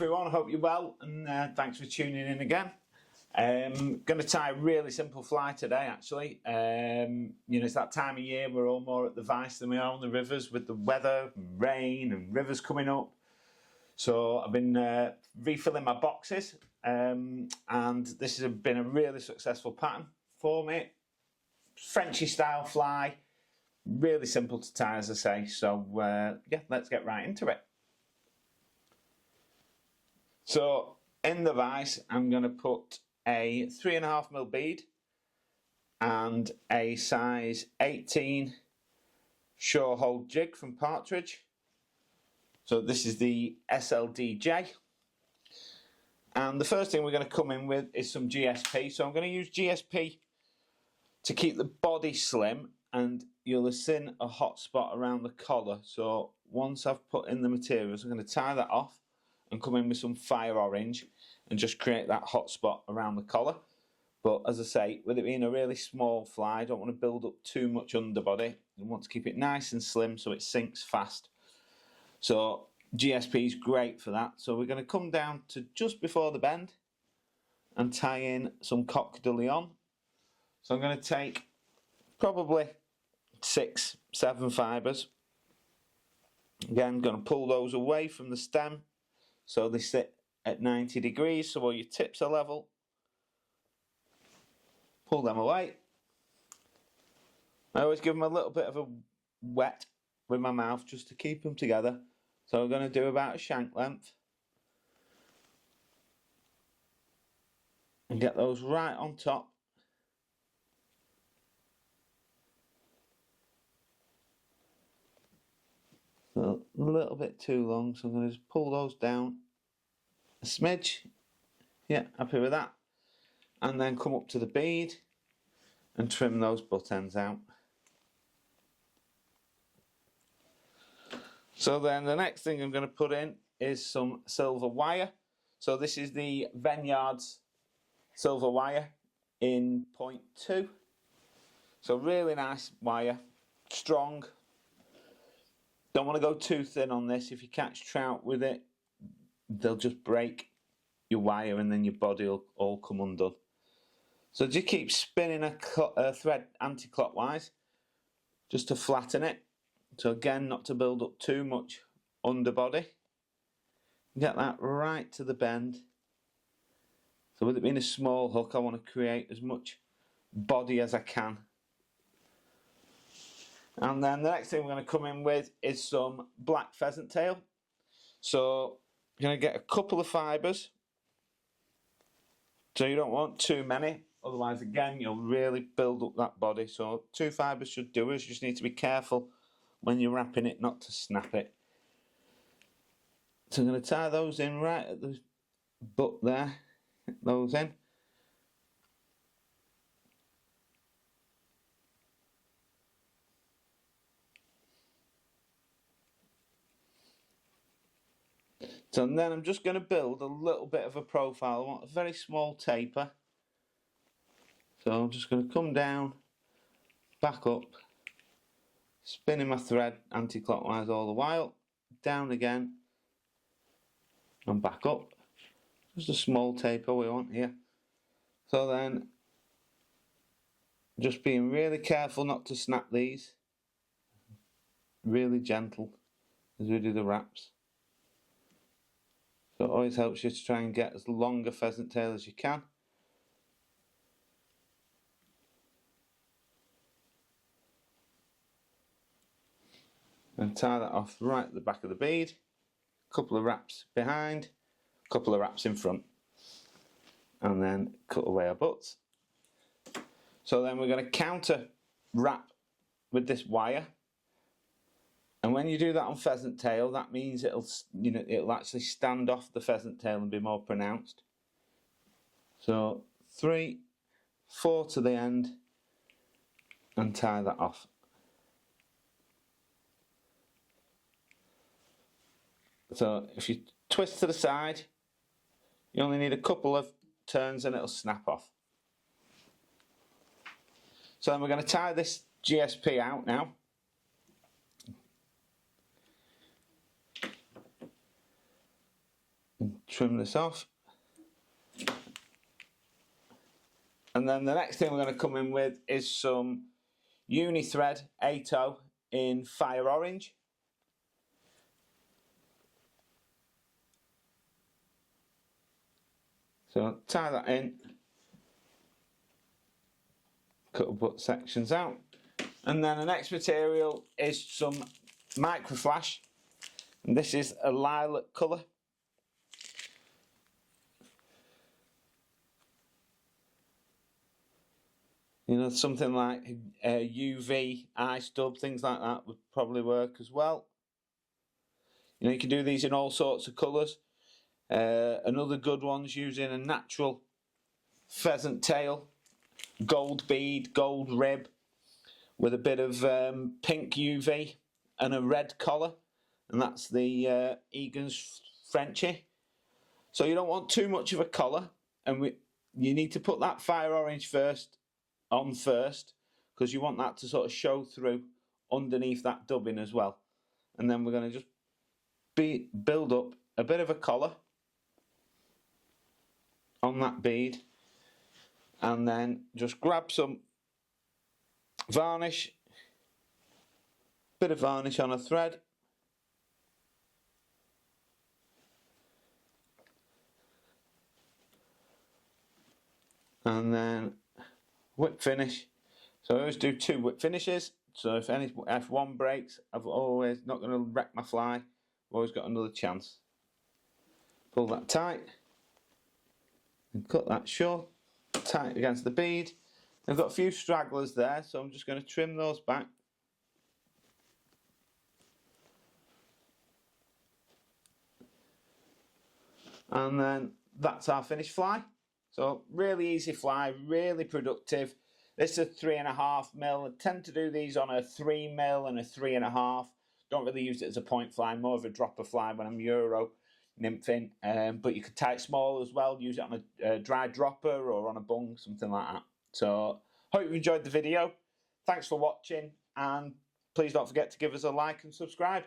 everyone, hope you're well and thanks for tuning in again. Going to tie a really simple fly today actually. It's that time of year we're all more at the vice than we are on the rivers with the weather, rain and rivers coming up. So I've been refilling my boxes and this has been a really successful pattern for me. Frenchie style fly, really simple to tie as I say, so yeah, let's get right into it. So in the vise I'm going to put a 3.5mm bead and a size 18 shore hold jig from Partridge. So this is the SLDJ. And the first thing we're going to come in with is some GSP. So I'm going to use GSP to keep the body slim, and you'll have seen a hot spot around the collar. So once I've put in the materials, I'm going to tie that off and come in with some fire orange and just create that hot spot around the collar. But as I say, with it being a really small fly, I don't want to build up too much underbody. I want to keep it nice and slim so it sinks fast. So GSP is great for that. So we're going to come down to just before the bend and tie in some Coq De Leon. So I'm going to take probably 6-7 fibres. Again, going to pull those away from the stem so they sit at 90 degrees, so all your tips are level. Pull them away. I always give them a little bit of a wet with my mouth just to keep them together. So I'm going to do about a shank length. And get those right on top. A little bit too long, so I'm going to just pull those down a smidge. Yeah, happy with that. And then come up to the bead and trim those butt ends out. So then the next thing I'm going to put in is some silver wire. So this is the Veniard's silver wire in 0.2. So really nice wire, strong. Don't want to go too thin on this. If you catch trout with it, they'll just break your wire and then your body will all come undone. So just keep spinning a thread anti-clockwise just to flatten it. So again, not to build up too much underbody. Get that right to the bend. So with it being a small hook, I want to create as much body as I can. And then the next thing we're going to come in with is some black pheasant tail. So you're going to get a couple of fibres. So you don't want too many, otherwise again you'll really build up that body. So 2 fibres should do it. You just need to be careful when you're wrapping it not to snap it. So I'm going to tie those in right at the butt there. Get those in. So then I'm just going to build a little bit of a profile. I want a very small taper. So I'm just going to come down, back up, spinning my thread anti-clockwise all the while, down again, and back up. Just a small taper we want here. So then, just being really careful not to snap these. Really gentle as we do the wraps. So it always helps you to try and get as long a pheasant tail as you can. And tie that off right at the back of the bead. A couple of wraps behind, a couple of wraps in front. And then cut away our butts. So then we're going to counter wrap with this wire. And when you do that on pheasant tail, that means it'll actually stand off the pheasant tail and be more pronounced. So 3, 4 to the end and tie that off. So if you twist to the side, you only need a couple of turns and it'll snap off. So then we're going to tie this GSP out now. trim this off. And then the next thing we're going to come in with is some uni thread 8/0 in fire orange. So tie that in, cut and put sections out. And then the next material is some micro flash, and this is a lilac colour. You know, something like a UV eye stub, things like that would probably work as well. You know, you can do these in all sorts of colours. Another good one's using a natural pheasant tail, gold bead, gold rib, with a bit of pink UV and a red collar, and that's the Egan's Frenchie. So you don't want too much of a collar, and you need to put that fire orange on first, because you want that to sort of show through underneath that dubbing as well. And then we're going to just build up a bit of a collar on that bead, and then just grab some varnish, bit of varnish on a thread, and then whip finish. So I always do 2 whip finishes, so if one breaks, I've always not going to wreck my fly, I've always got another chance. Pull that tight and cut that short, tight against the bead. I've got a few stragglers there, so I'm just going to trim those back. And then that's our finished fly. So really easy fly, really productive. This is a 3.5mm. I tend to do these on a 3mm and a 3.5. Don't really use it as a point fly, more of a dropper fly when I'm Euro nymphing. But you could tie it small as well, use it on a dry dropper or on a bung, something like that. So, hope you enjoyed the video. Thanks for watching, and please don't forget to give us a like and subscribe.